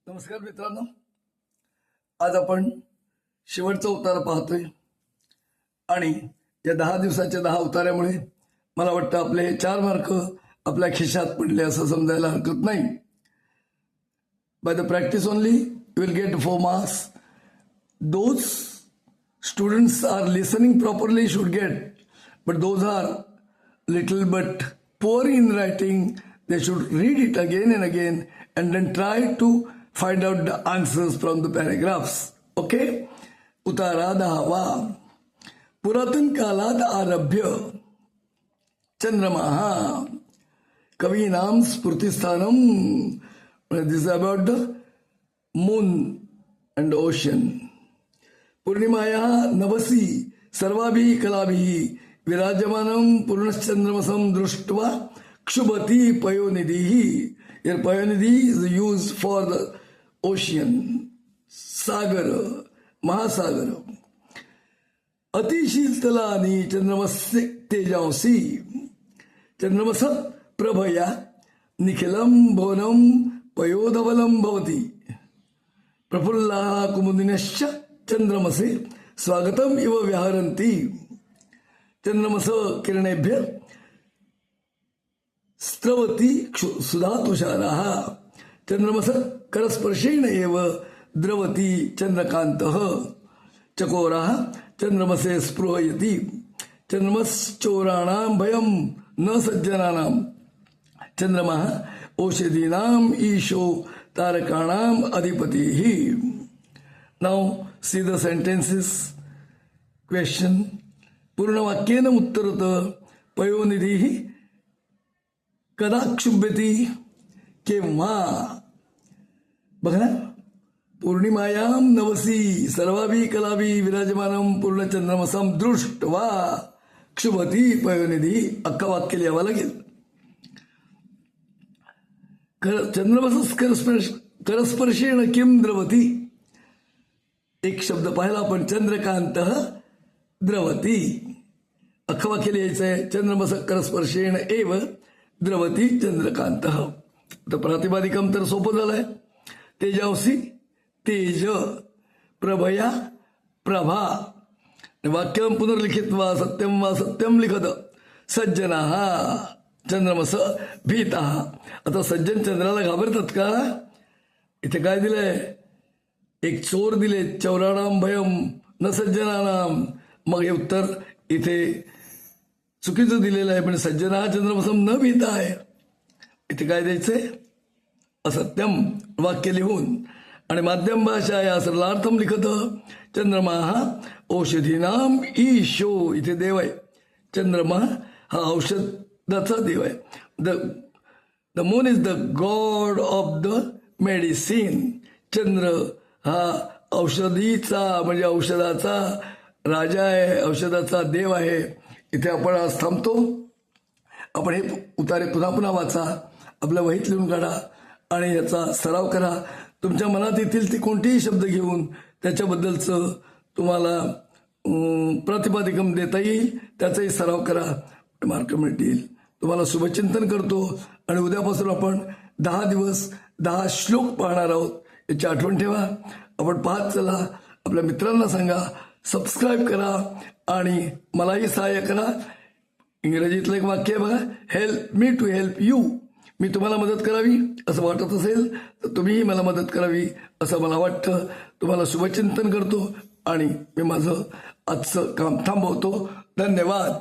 नमस्कार मित्रांनो, आज आपण शेवटचा उतारा पाहतोय आणि या 10 दिवसाच्या 10 उतार्यामुळे मला वाटतं आपले 4 मार्क आपल्या खिशात पडले असं समजायला हरकत नाही. By the practice only you will get 4 marks. Those students are listening properly should get, but those are little but poor in writing. They should read it again and again and then try to find out the answers from the paragraphs. Okay? उतारा 10वा. पुरातन कालात आरभ्य चंद्रमाहा कवीनाम स्फूर्तिस्थानम. This is about the moon and the ocean. Purnimaya नवसी सर्वाभि कलाभि विराजमानम पूर्णश्चंद्रमसम दृष्ट्वा क्षुभती Payonidhi. Here Payonidhi is used for the ocean, सागर, महासागर. अतिशीतलानि चंद्रमस्य तेजांसी चंद्रमस प्रभया निखिलम भवनम पयोधवलम भवति. प्रफुल्लाः कुमुदिनश्च चंद्रमसे स्वागतम इव व्याहरन्ति. चंद्रमस किरणेभ्य स्त्रवती सुधा तुषाराः. चंद्रमस करस्पर्शेण एव द्रवती चंद्रकान्तः. चकोराः चंद्रमसे स्पृहयति. चंद्रमश्चोराणां भयं न सज्जनानां. चंद्रमः औषधीनां ईशो तारकाणां अधिपतिः. Now see the sentences. Question. पूर्ण वाक्येन उत्तरत. पयोनिधि कदा क्षुभ्यति, केव्हा. बघा ना, पूर्णिमायां नवसी सर्वाभि कलाभि विराजमानम पूर्णचंद्रमसम दृष्ट्वा क्षुभती पयोनिधि. अख्खा वाक्य लिहावं लागेल. चंद्रमस करस्पर्शेण किम द्रवती. एक शब्द पाहिला आपण, चंद्रकांत द्रवती. अख्खं वाक्य लिहायचंय. चंद्रमस करस्पर्शेण एव द्रवती चंद्रकांत. तर प्रातिपादिकम तर सोपं झालंय. तेजांसी तेज, प्रभया प्रभा. वाक्यम पुनर्लिखित वा सत्यम लिखत. सज्जनाः चंद्रमस भीताः. आता सज्जन चंद्राला घाबरतात का? इथे काय दिलंय? एक चोर दिले. चौराणाम भयम न सज्जनानाम. मग हे उत्तर इथे चुकीचं दिलेलं आहे. पण सज्जना चंद्रमसम न भीता आहे. इथे काय द्यायचंय? असत्यम वाक्य लिहून. आणि माध्यम भाषा या सरलार्थम लिखत. चंद्रमा औषधीनाम ईशो. इथे देव आहे. चंद्रमा हा औषधाचा देव आहे. The moon is the god of the medicine. चंद्र हा औषधीचा म्हणजे औषधाचा राजा आहे, औषधाचा देव आहे. इथे आपण आज थांबतो. आपण हे उतारे पुन्हा पुन्हा वाचा, आपल्या वहीत लिहून काढा आणि याचा सराव करा. तुमच्या मनात येतील ते कोणतेही शब्द घेऊन त्याच्याबद्दलचं तुम्हाला प्रातिपादिकम देता येईल. त्याचाही सराव करा, मार्क मिळतील. तुम्हाला शुभचिंतन करतो. आणि उद्यापासून आपण 10 दिवस 10 श्लोक पाहणार आहोत. याची आठवण ठेवा. आपण पाहत चला. आपल्या मित्रांना सांगा, सबस्क्राईब करा आणि मलाही सहाय्य करा. इंग्रजीतलं एक वाक्य आहे बघा, help me to help you. मी तुम्हाला मदत करावी असं वाटत असेल तर तुम्हीही मला मदत करावी असं मला वाटतं. तुम्हाला शुभचिंतन करतो आणि मी माझं आजचं काम थांबवतो. धन्यवाद.